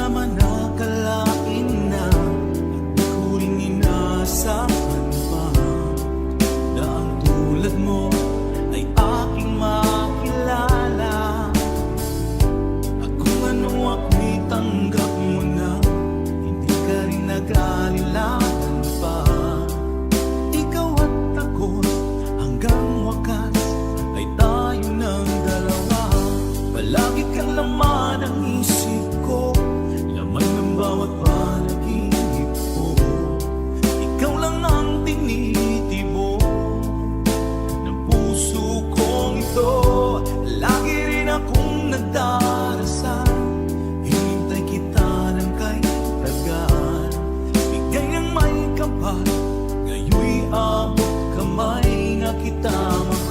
naman akalain na di ko rin inasahan pa na ang tulad mo ay aking makilala. At kung ano ako'y tanggap mo na, hindi ka rin nag-alilangan pa. Ikaw at ako hanggang wakas ay tayo ng dalawa. Palagi kang laman ng isip ko, laman ng bawat panaginip ko. Ikaw lang ang tinitibo ng puso kong ito. Lagi rin akong nagdarasal, hinintay kita ng kahit tagal. Bigay ng may kapal, ngayon'y abot kamay na kita mahal.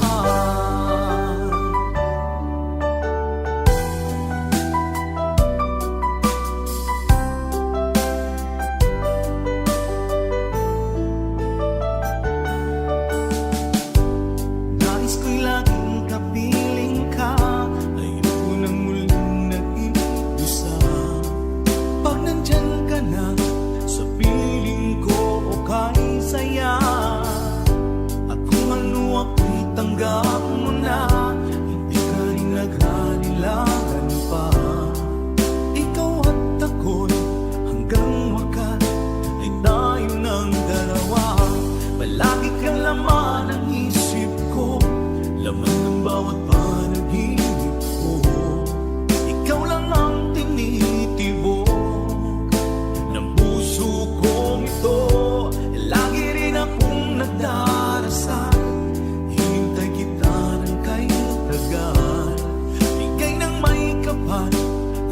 Nais ko'y laging kapiling ka, ayoko nang muling nag-iusa. Pag nandyan ka na sa piling ko, okay saya. At kung ano ako'y tanggap mo na, hindi ka rin nag-alilangan pa. Ikaw at ako'y hanggang wakas ay tayo ng dalawa. Palagi kang laman ng isip ko, laman ng bawat panaginip ko. Ikaw lang ang tinitibok ng puso kong ito. Lagi rin akong nagdarasal, hinintay kita ng kahit tagal. Bigay ng may kapal,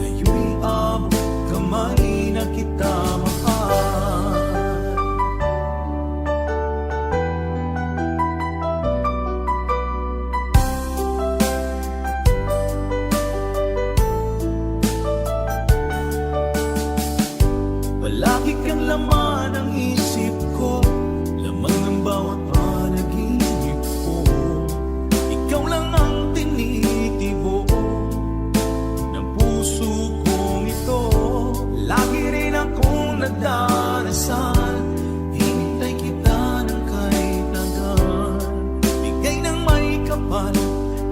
ngayon'y abot kamay na kita mahal. Palagi kang laman ng isip ko, laman ng bawat panaginip ko. Ikaw lang ang tinitibo ng puso kong ito. Lagi rin akong nagdarasal, hinintay kita ng kahit tagal. Bigay ng may kapal,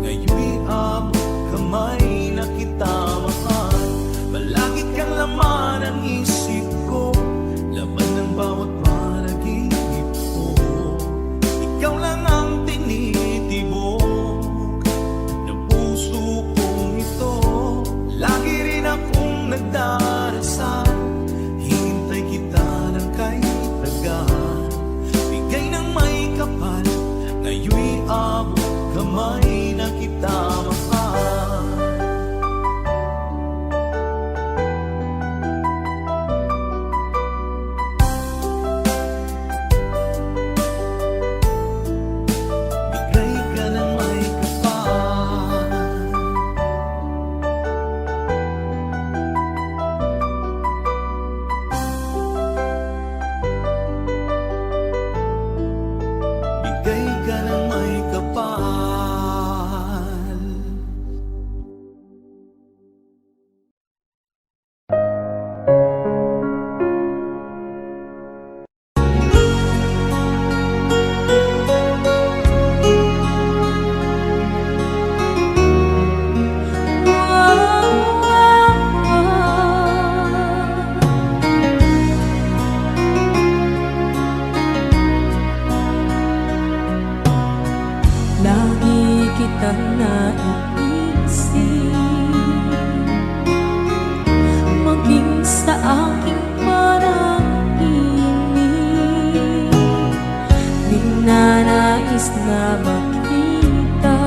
ngayon'y abot kamay na kita mahal. Palagi kang laman ng isip ko, laman ng bawat panaginip ko. Ikaw lang ang tinitibok ng puso kong ito. Lagi rin akong nagdarasal, hinintay kita ng kahit tagal. Bigay ng may kapal, ngayon'y abot kamay na kita mahal. Bigay ka ng may kapal. Bigay ka ng may kapal. Lagi kitang naiisip, maging sa aking parang inig. Di nanais na makita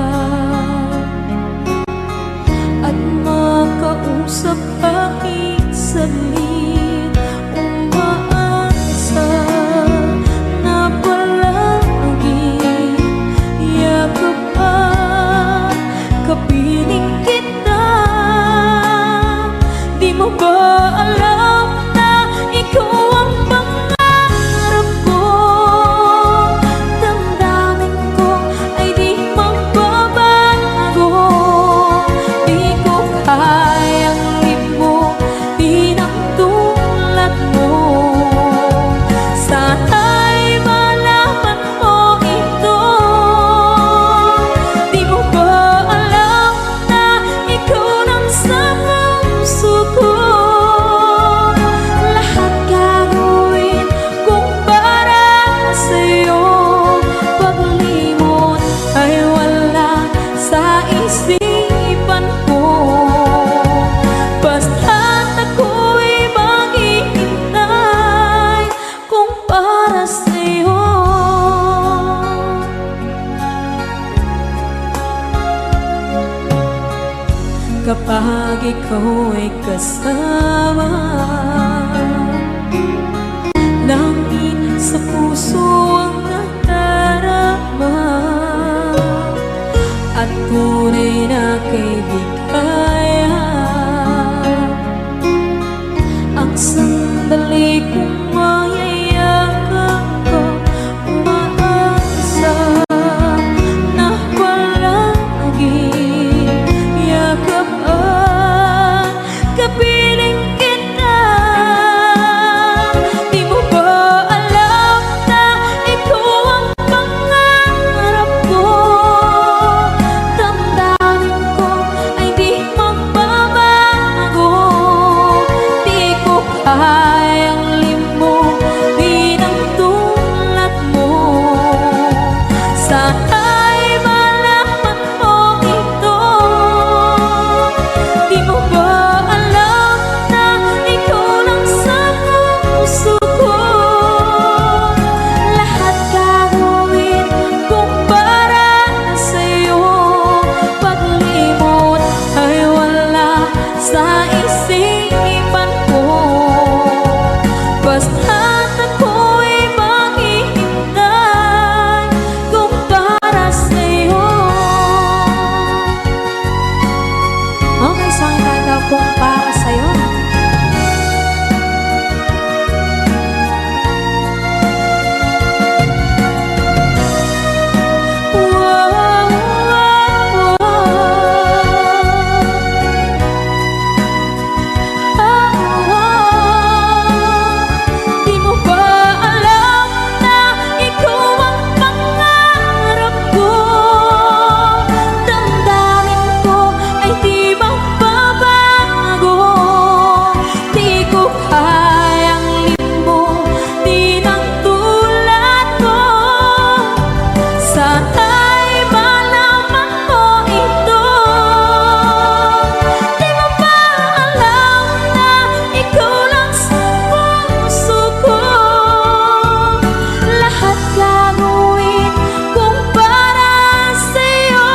at makausap kahit saglit. Umaasa na palagi yakap at kapiling kita. Di mo ba alam na ikaw ang pangarap ko? Damdamin ko ikaw ay kasama. Langit sa puso ang nadarama, at tunay na kaibigan. Ang sandali kong mayayakap ko, umaasa na palaging yakapan, kapiling kita. Di mo ba alam na ikaw ang pangarap ko? Damdamin ko ay di magbabago. Di ko kayang limutin ang tulad mo. Sana'y malaman mo ito. Di mo ba alam na ikaw lang sa puso ko? Lahat gagawin kung para sa'yo. Paglimot ay wala sa isipan ko. Basta't ako'y maghihintay kung para sa'yo. Okay, so ang kanta kung para sa'yo. Di mo ba alam na ikaw ang pangarap ko? Damdamin ko ay di magbabago. Di ko kayang limutin ang tulad ko. Sana'y malaman mo ito. Di mo ba alam na ikaw lang sa puso ko? Lahat gagawin kung para sa'yo.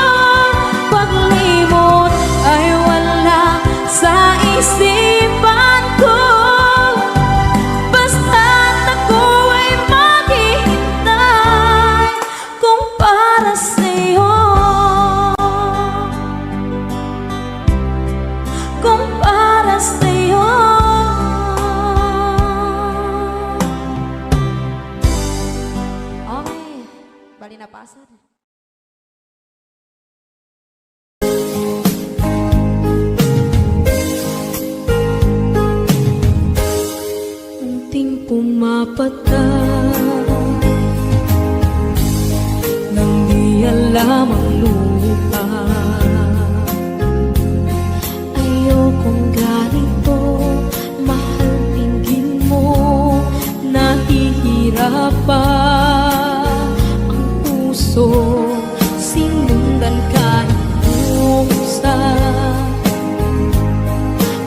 Paglimot ay wala sa isipan ko. Basta't ako ay maghihintay kung para sa'yo. Kung para sa'yo. Okay, bali na pasad. Unting pumapatak nang di alam ang lupa. Ayokong ganito, mahal, tingin mo nahihirapan ang puso. Sinundan ka ng pusa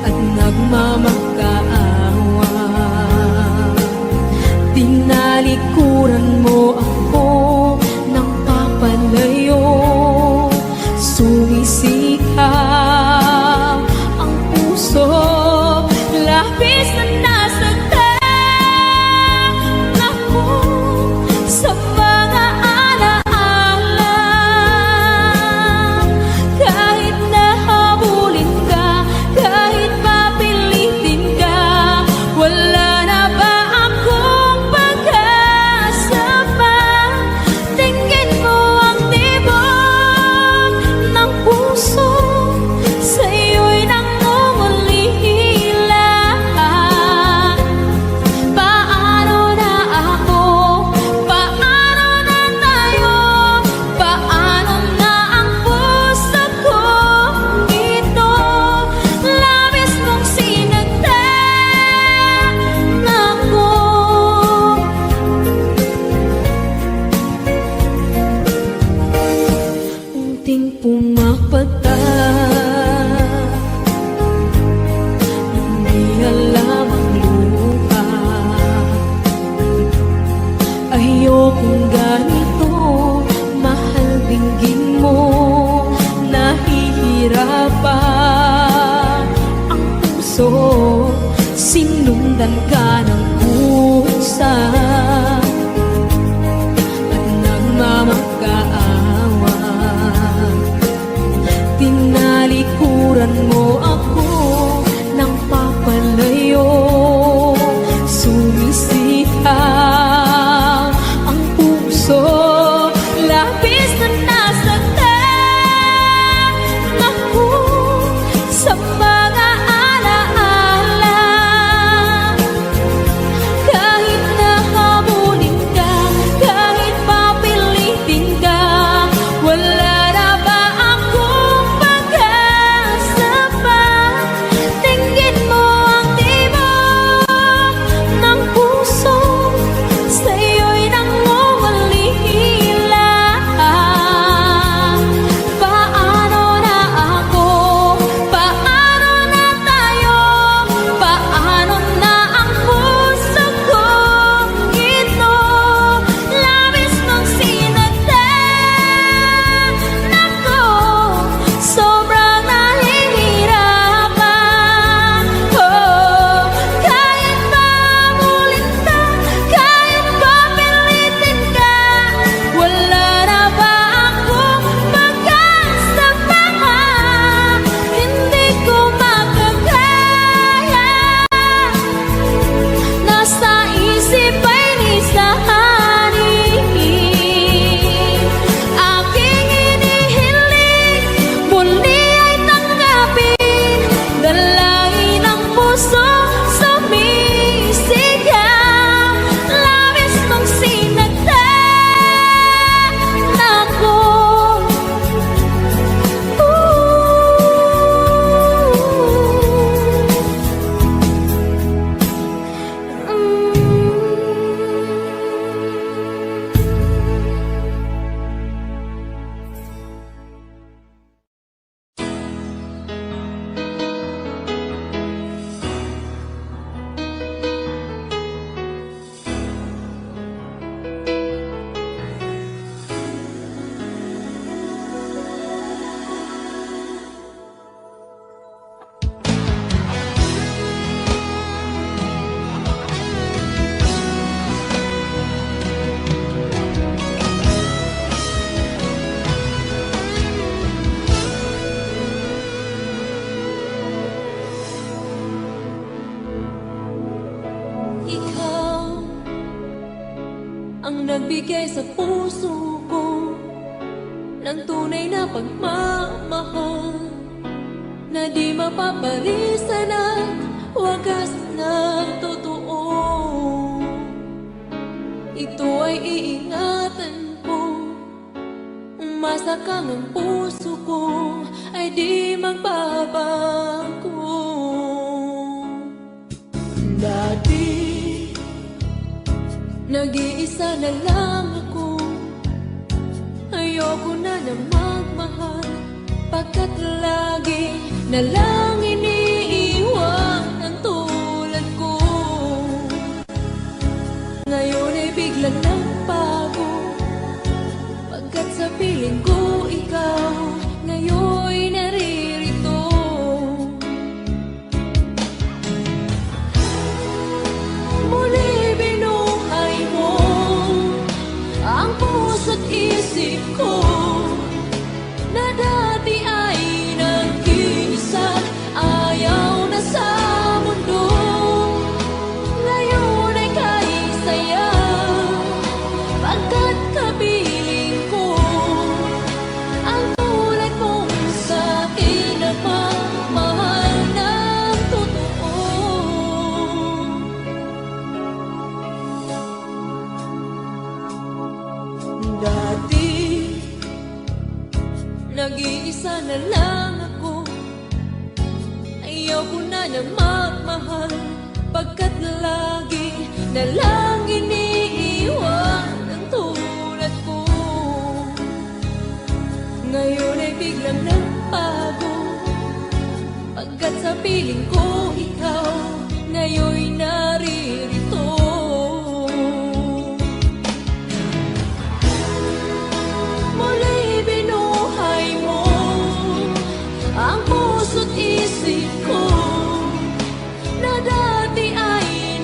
at nagmamakaawa. Tinalikuran mo ako ng papalayo. Tinuruan ka ng kusa at nagmamakaawa. Tinalikuran mo ako ng papalayo. Sumisitaw ang puso, labis na nasaktan ako sa mga alaala. Kahit nahabulin ka, kahit papilitin ka, wala na ba akong pag-asa pa? Tingin mo ang tibok ng puso, sa'yo'y nangungalila. Paano na ako? Paano na tayo? Paano na ang puso kong ito? Labis mong sinagdan ako, sobrang nahihirapan. Oh, kahit mamulit ka, kahit papilitin ka, wala na ba akong pag-asa pa? Hindi ko makakaya. Nasa isip ay nisahanin. Aking inihiling, muli ay tanggapin. Dalangin ang puso, sumisigaw. Labis mong sinagdan ako. Ikaw ang nagbigay sa puso ko ng tunay na pagmamahal na di mapapalisan at wagas na totoo. Ito ay iingatan ko, umasa kang ang puso ko ay di magbabago. Dati nag-iisa na lang ako, ayoko na magmahal, pagkat lagi na lang iniiwan ang tulad ko. Ngayon ay biglang nagbago, pagkat sa piling ko ikaw ngayon'y naririto. Muli binuhay mo ang puso't isip ko na dati ay nag-iisa, ayaw na sa mundo. Ngayon ay kahit saya, pagkat kapiling ko ang tulad mong sa'kin na pagmahal ng totoo. Dati nag-iisa na lang ako, ayaw ko na magmahal, pagkat lagi na lang iniiwan ang tulad ko. Ngayon ay biglang nagbago, pagkat sa piling ko ikaw ngayon'y naririto. Muli binuhay mo ang puso't isip ko na dati ay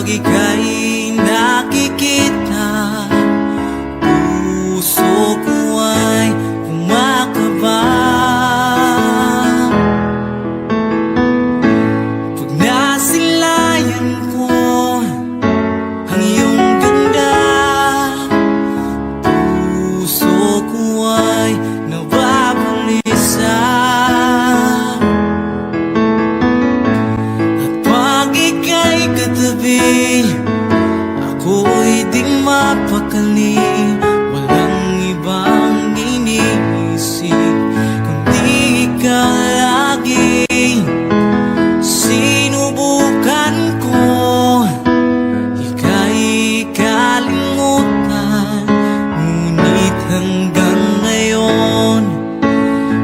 pag ika'y nakikita, puso ko ay kumakaba. Pag nasilayan ko ang iyong ganda, puso ko ay nababalisa. At pag ika'y katabi, ako'y di mapakali. Walang ibang iniisip kundi ikaw lagi. Sinubukan ko ika'y kalimutan, ngunit hanggang ngayon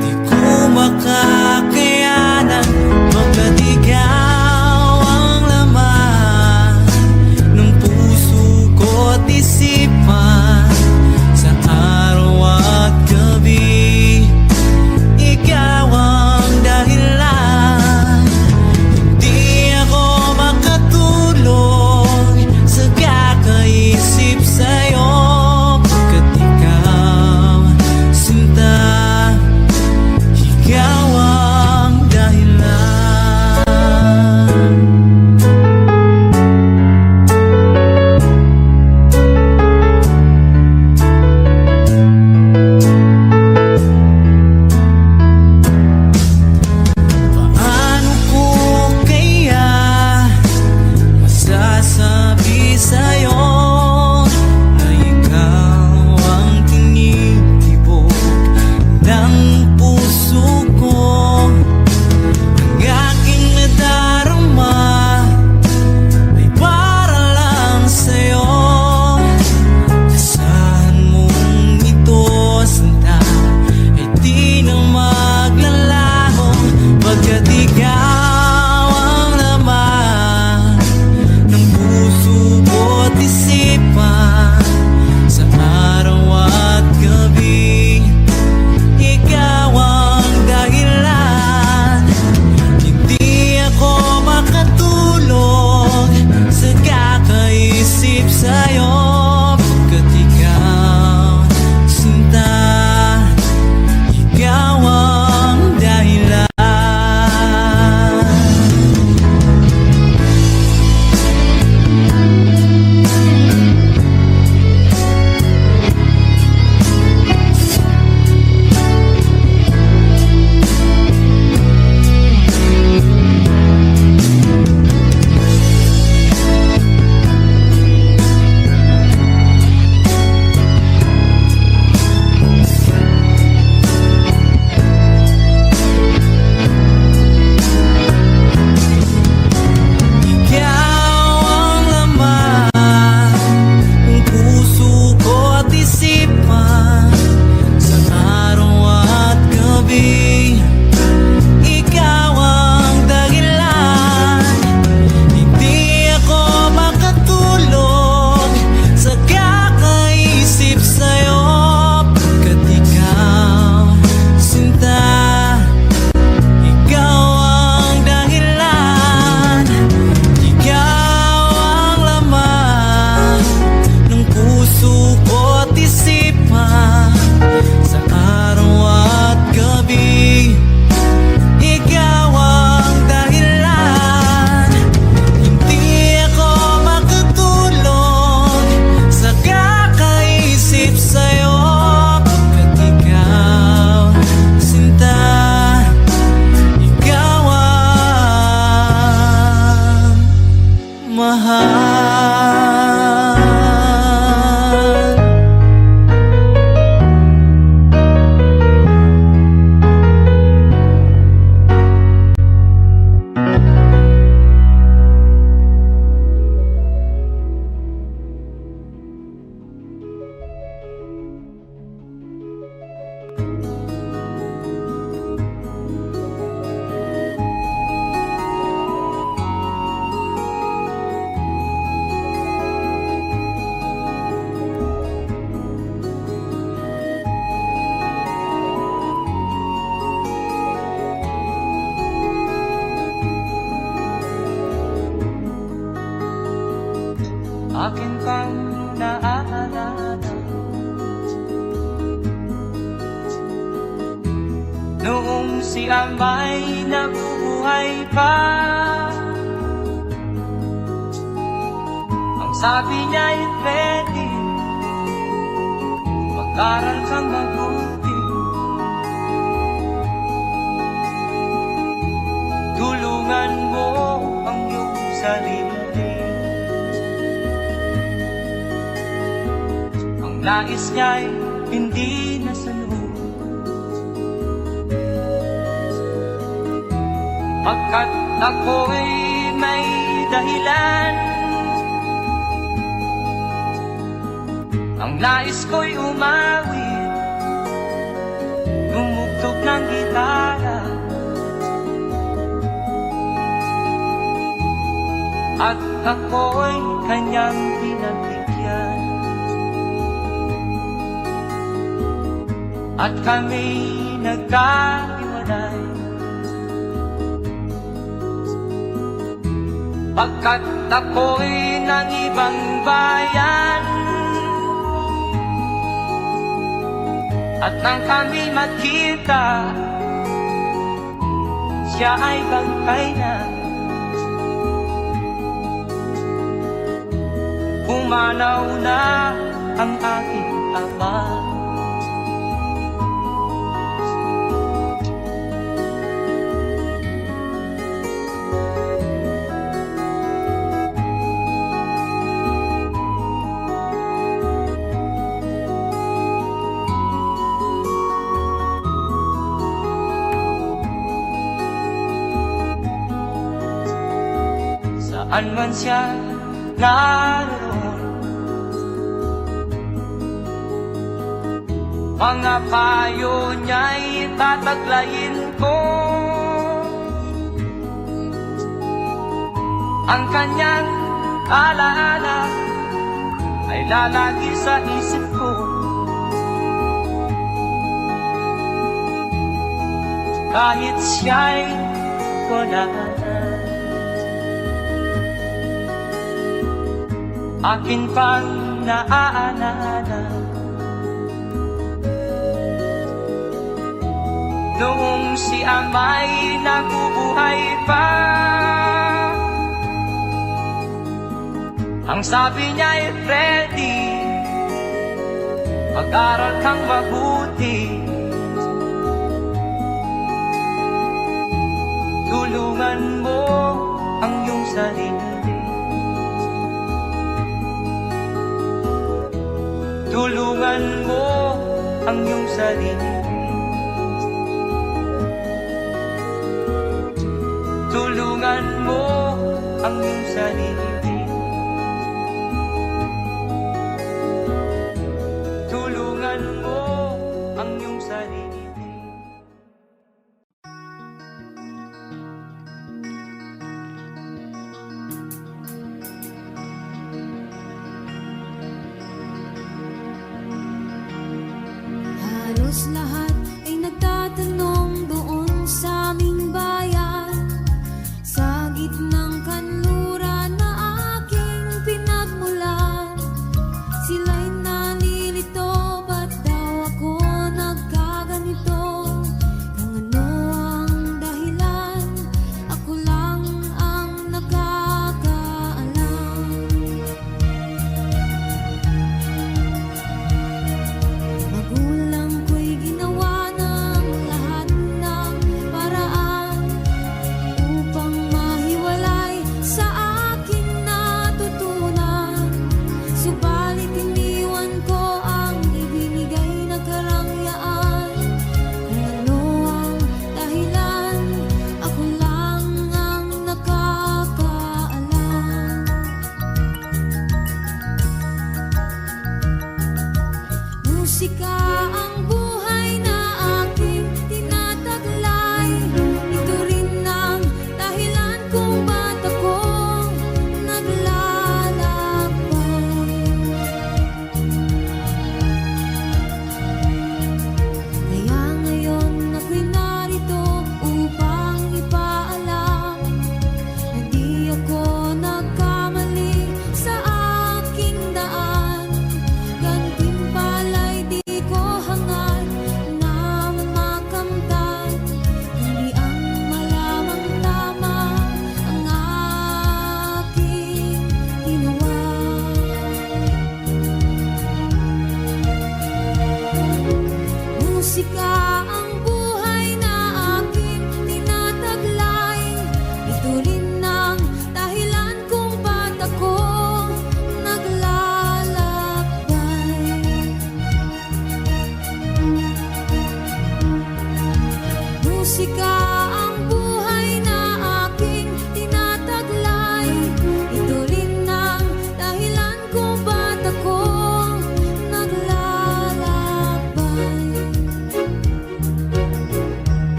di ko makakayanan. Pagkat ikaw ang laman ng puso ko't isipan, sa araw at gabi ikaw ang dahilan. Di ako makatulog sa kakaisip sa'yo, pagkat ikaw, sinta, ikaw ang dahilan. Paano ko kaya masasabi sa'yo na ikaw ang tinitibok ng puso ko? Ang aking nadarama ay para lang sa'yo. Asahan mong ito, sinta, ay di na maglalaho, pagkat ikaw ang laman ng puso ko't isipan, sa araw at gabi ikaw ang dahilan. Hindi ako makatulog sa kakaisip sa'yo, pagkat ikaw, sinta, ikaw ang dahilan. Ikaw ang laman ng puso ko't isipan, sa araw at gabi ikaw ang dahilan. Hindi ako makatulog sa kakaisip sa'yo, pagkat ikaw, sinta, ikaw ang dahilan. Ikaw ang laman ng puso ko't isipan, sa araw at gabi ikaw ang dahilan. Hindi ako makatulog sa kakaisip sa'yo, pagkat ikaw, sinta, ikaw ang mahal. akin pang naaalala. Noong si Amay nabubuhay pa, ang sabi niya'y pwede mag-aral kang mabuti, tulungan mo ang iyong sarili. Ang nais niya'y hindi nasunod, pagkat ako'y may dahilan. Ang nais ko'y umawit, tumugtog ng gitara, at ako'y kanyang pinagbigyan. At kami nagkahiwalay, pagkat ako'y ng ibang bayan. At nang kami magkita, siya ay bangkay na. Pumanaw na ang aking ama. Saan man siya naroon, mga payo niya'y tataglayin ko. Ang kanyang alaala ay lalagi sa isip ko. Kahit siya'y wala na, akin pang naaalala. Noong si Amay nabubuhay pa, ang sabi niya'y Freddy, mag-aral kang mabuti, tulungan mo ang iyong sarili. Tulungan mo ang iyong sarili. Tulungan mo ang iyong sarili. Tulungan mo ang iyong sarili. Halos lahat ay nagtatanong doon sa aming bayan, sa gitnang kanluran na aking pinagmulan. Sila'y nalilito, ba't daw ako nagkaganito? Kung ano ang dahilan, ako lang ang nakakaalam. Magulang ko'y ginawa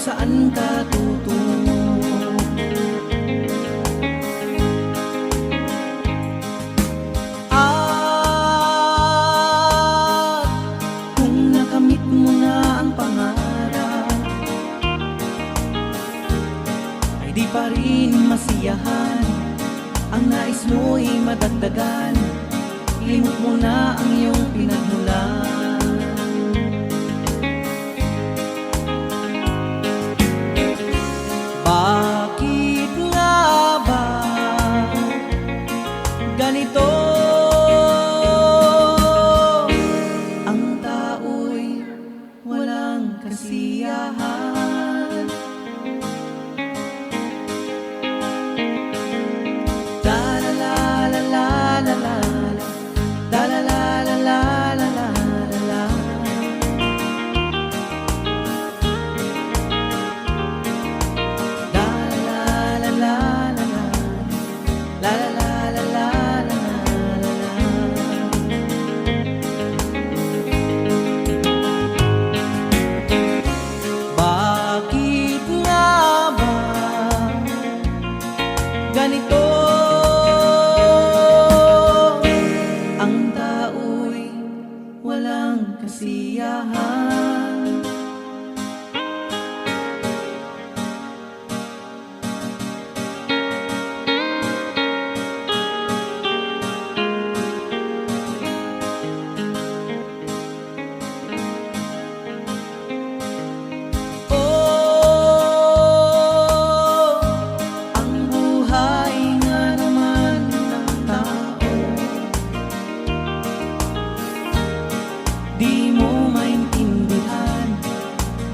saan ka tutungo. At kung nakamit mo na ang pangarap, ay di pa rin masiyahan. Ang nais mo'y madagdagan, limot mo na ang iyong pinagmulan. Bakit nga ba ganito? Ang tao'y walang kasiyahan. La la la la la la la, la la la la la la la la. La la la la la la, la la la la la la. Bakit nga ba ganito? Ang tao'y walang kasiyahan. Oh, ang buhay nga naman ng tao, di mo maintindihan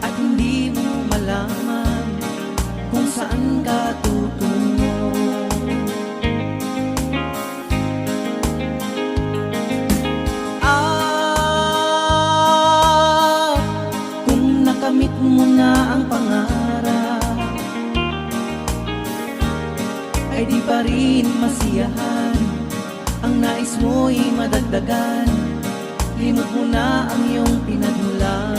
at hindi mo malaman kung saan ka tutungo. At kung nakamit mo na ang pangarap, ay di pa rin masiyahan. Ang nais mo'y madagdagan, limot mo na ang iyong pinagmulan.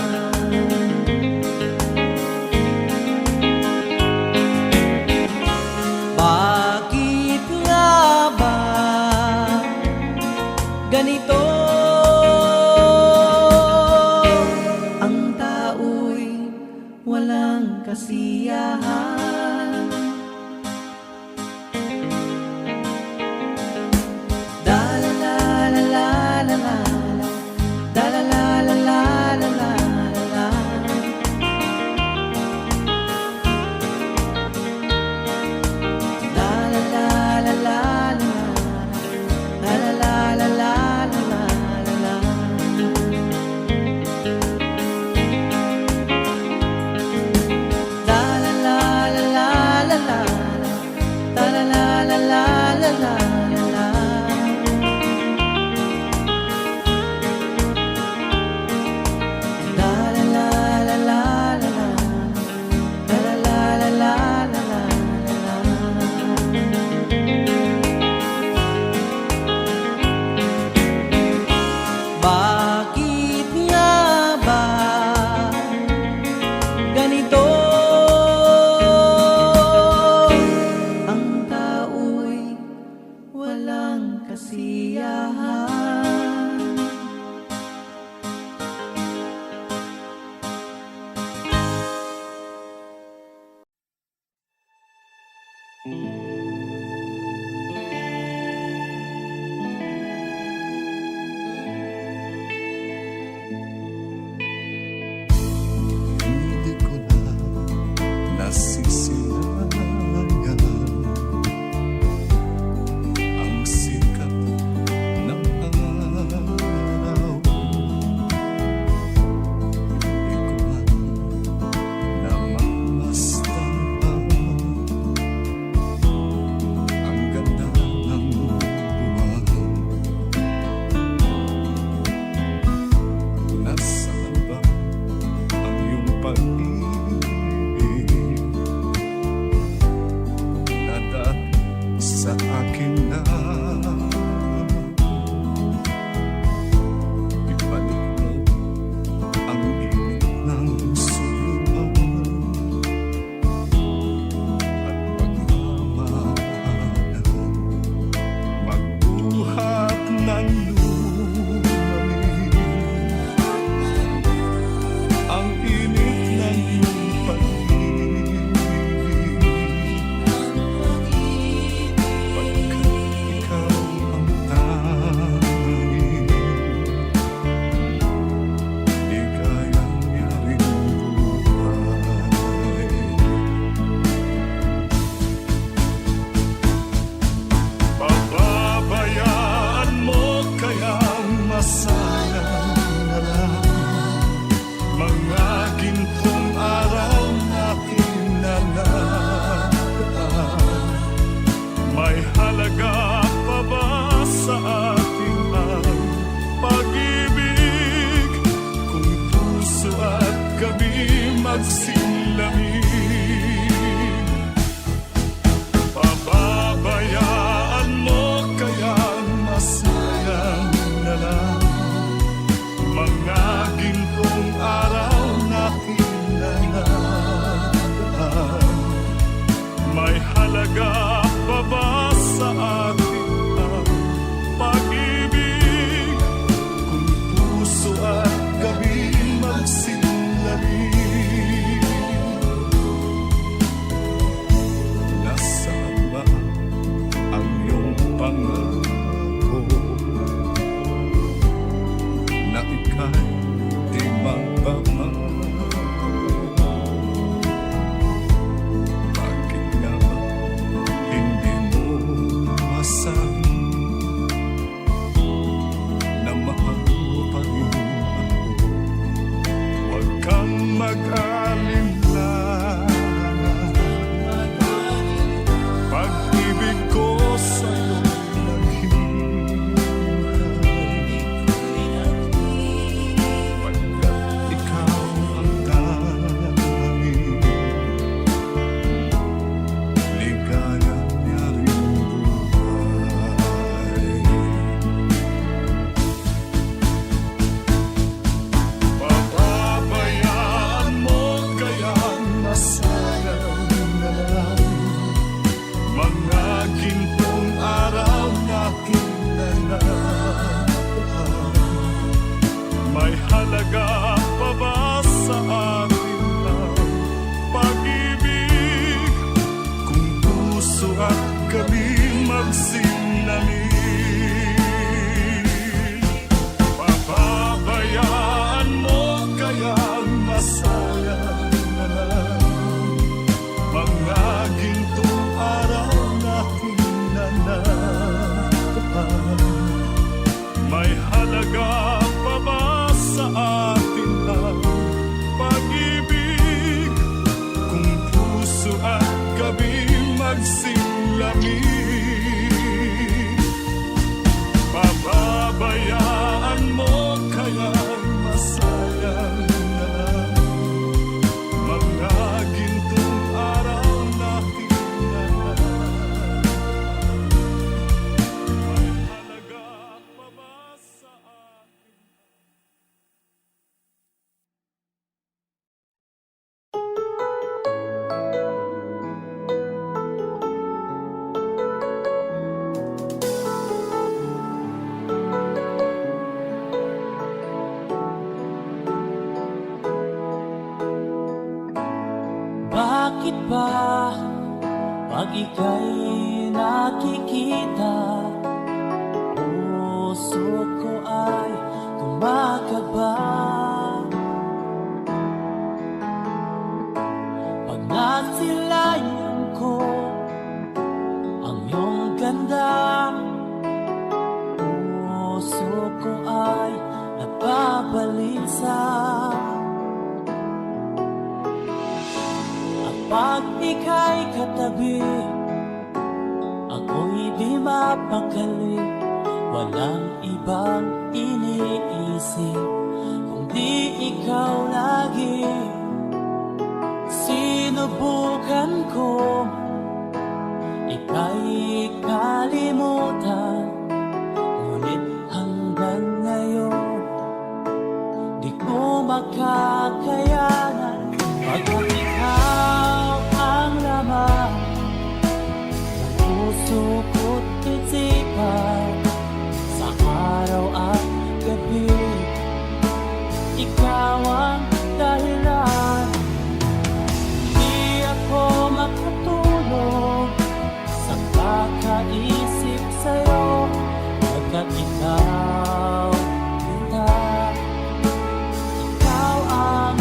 Bakit nga ba ganito? Ang tao'y walang kasiyahan. La la la la la la la, la la la la la la la la. La la la la la la, la la la la la la la la. La la la la la la la, la la la la la la la la. La la la la la la la, la la la la la la la la. Bakit nga ba ganito? Ang tao'y walang kasiyahan. Hindi ko na nasisilayan ang sikat ng araw. Di ko man namamasdan lamig. Pababayaan mo kaya masayang na lang mga gintong araw na kinanaan. May halaga pa ba sa atin ang pag-ibig kung puso at gabi magsinlamig? Nasaan ba ang iyong pangako na ika'y di magbabago? Bakit nga ba hindi mo masabi na mahal mo pa rin ako? Huwag kang mag-alinlangan, pag-ibig ko sa'yo naghihintay, pagkat ikaw ang tanging ligaya niya rin buhay. Pababayaan mo kaya masayang na lang mga gintong araw na kinanaan. May halaga pa ba sa atin ang pag-ibig kung puso at gabi magsinlamig? Pababayaan mo kaya masayang na lang mga gintong araw na kinanaan. May halaga pa ba sa atin ang pag-ibig kung puso at gabi magsinlamig? Pababayaan mo kaya masayang na lang mga gintong araw na kinanaan. May halaga pa ba sa atin? Bakit ba pag ika'y nakikita, puso ko ay kumakaba? Pag nasilayan ko ang iyong ganda, puso ko ay napabalisa. Pag ika'y katabi, ako'y di mapakali. Walang ibang iniisip kundi ikaw lagi. Sinubukan ko ika'y kalimutan, ngunit hanggang ngayon di ko makakayanan. Pagkat ikaw ang laman ng puso ko't isipan, sa araw at gabi, ikaw ang dahilan. Di ako makatulog sa kakaisip sa'yo, pagkat ikaw ang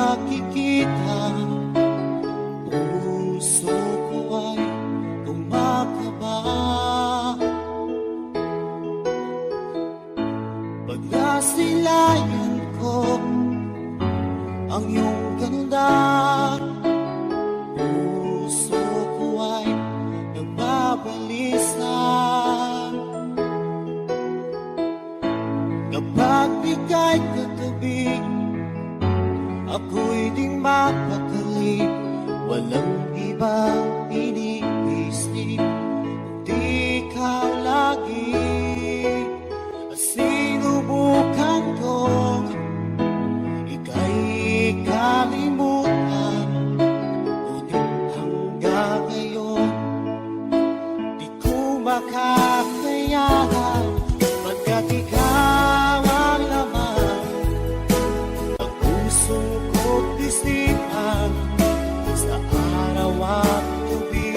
nakikita, puso ko ay kumakaba. Pag nasilayan ko ang iyong ganda, puso ko ay nagbabalisa. Kapag ika'y katabi, ako'y di mapakali. Walang ibang iniisip, kundi ikaw lagi. At sinubukan kong ika'y kalimutan, ngunit hanggang ngayon di ko makakayanan. Pagkat ikaw ang laman ng puso ko't isipan, sa araw at gabi,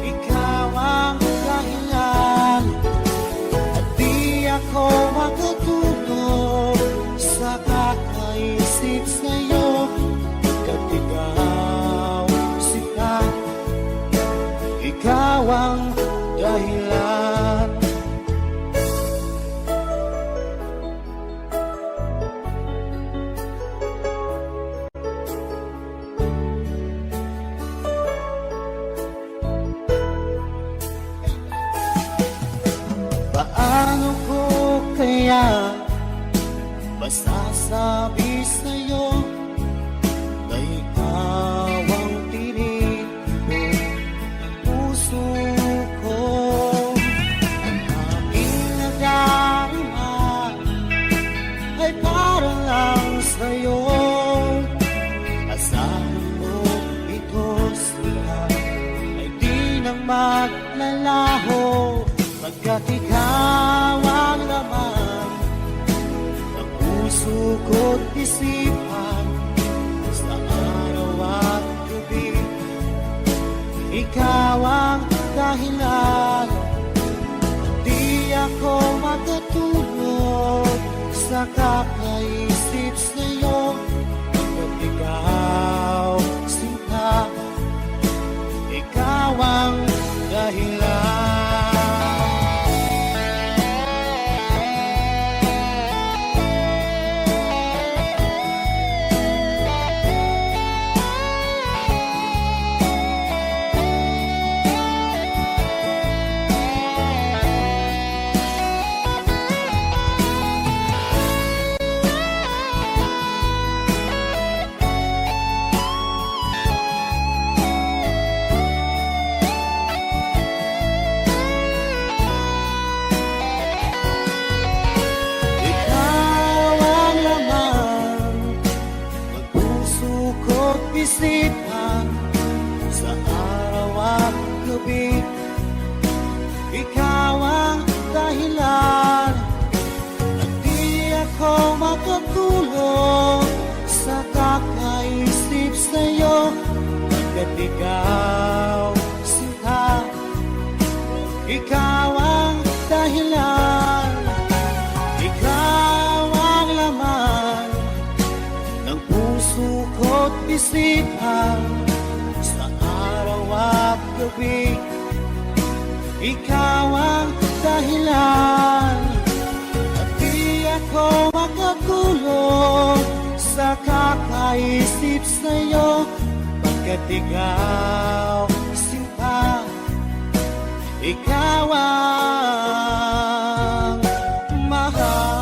ikaw ang dahilan. At di ako makatulog sa kakaisip sa'yo, pagkat ikaw sila, ikaw ang dahilan. Paano ko kaya masasabi sa'yo na ikaw ang tinig mo ng puso ko? Ang aking nadarama ay para lang sa'yo. Asahan mo ito sila ay di nang maglalaho, pagkat ikaw ang laman ng puso ko't isipan, sa araw at gabi, ikaw ang dahilan. Di ako makatulog sa kakaisip sa'yo, pagkat ikaw sinta, ikaw ang dahilan. Isipan sa araw at gabi, ikaw ang dahilan. At di ako makatulog sa kakaisip sa'yo, pagkat ikaw sinta, ikaw ang dahilan. Ikaw ang laman ng puso ko't isipan, sa araw at gabi, ikaw ang dahilan. At di ako makatulog sa kakaisip sa'yo, pagkat ikaw sinta, ikaw ang mahal.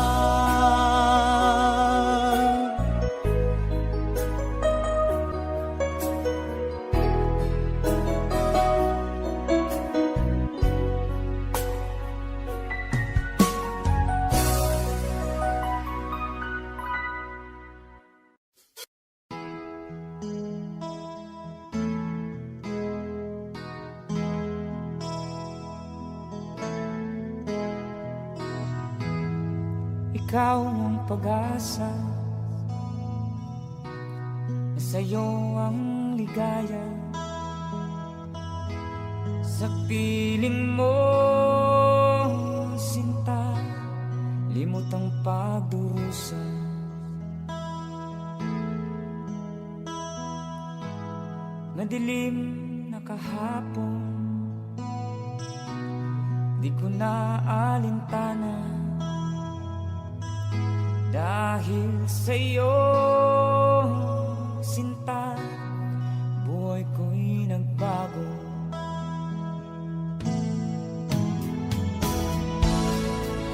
Ikaw ang pag-asa, sa'yo ang ligaya. Sa piling mo, sinta, limot ang pagdurusa. Madilim na kahapon, di ko na alintana, dahil sa'yo, sinta, buhay ko'y nagbago.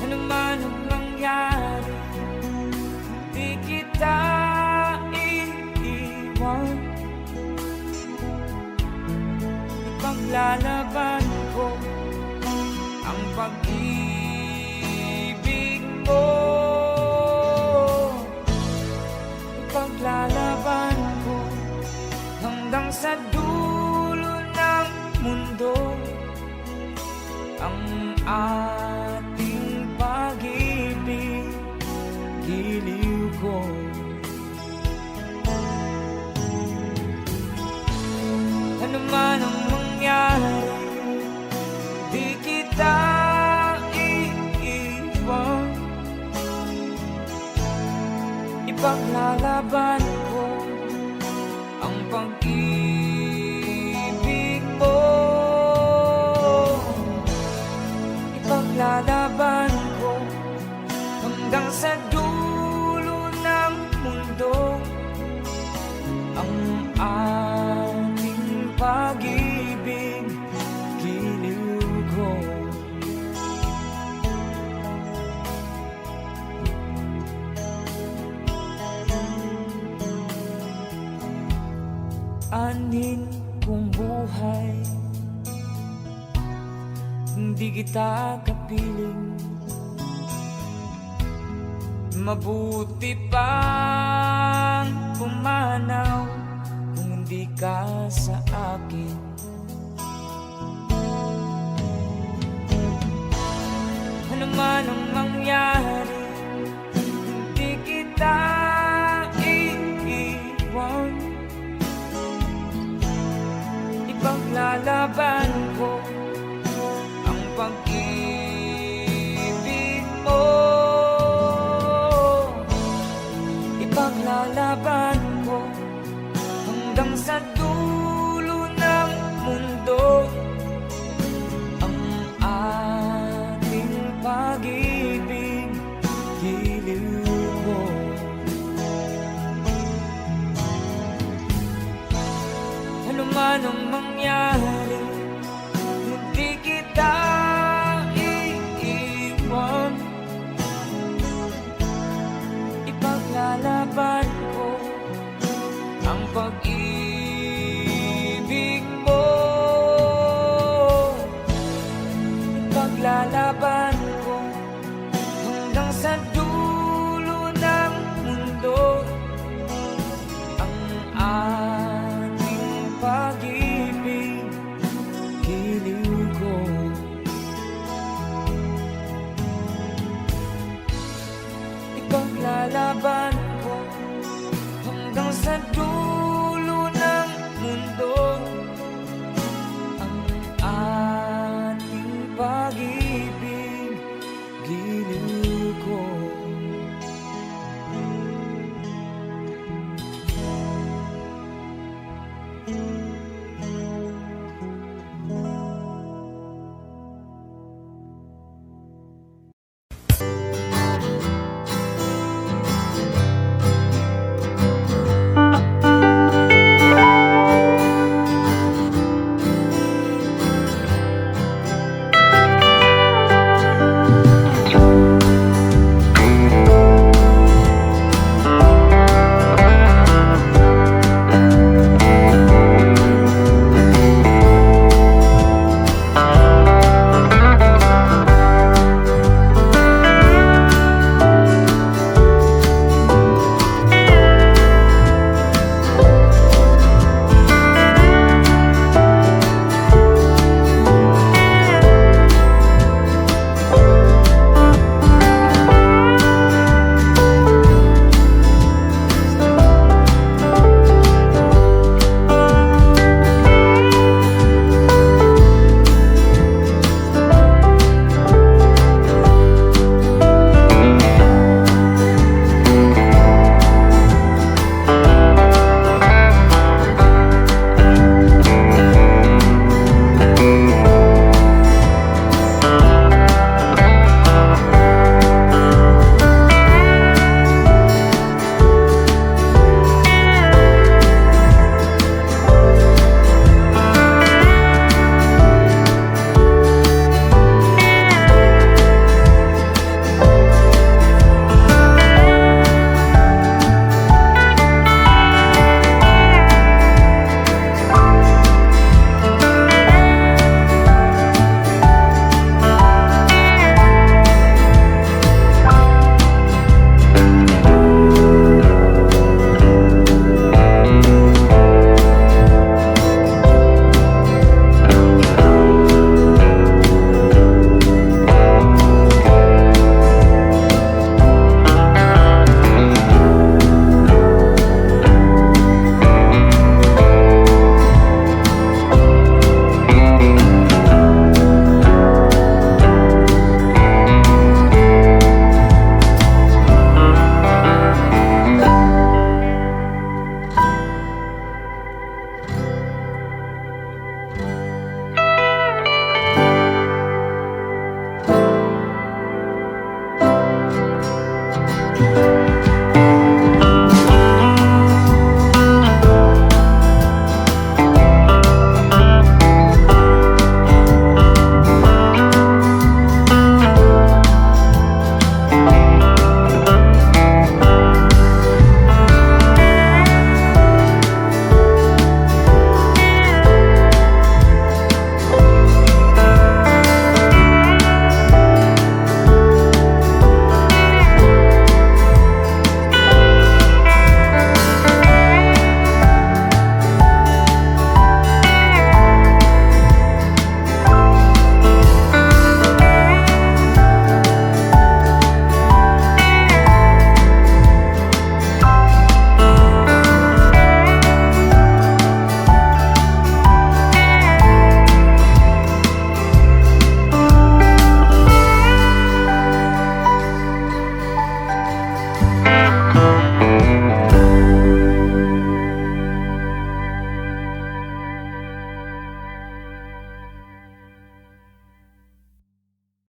Ano man ang mangyari, di kita iiwan. Ipaglalaban ko ang pag-ibig mo. Ipaglalaban ko hanggang sa dulo ng mundo ang ating pag-ibig, giliw ko. Ano man ang mangyari, di kita iiwan. Ipaglalaban ko ang pag-ibig mo. Ipaglalaban ko hanggang sa dulo ng mundo ang ating pag-ibig, giliw ko. Anin kong buhay, hindi kita kapiling. Mabuti pang pumanaw kung hindi ka sa akin. Ano man ang mangyari, hindi kita iiwan. Ipaglalaban ko ang pag-ibig mo. Ipaglalaban ko hanggang sa dulo ng mundo ang ating pag-ibig, giliw ko. Ano man ang mangyari, hindi kita iiwan. Ipaglalaban ko ang pag-ibig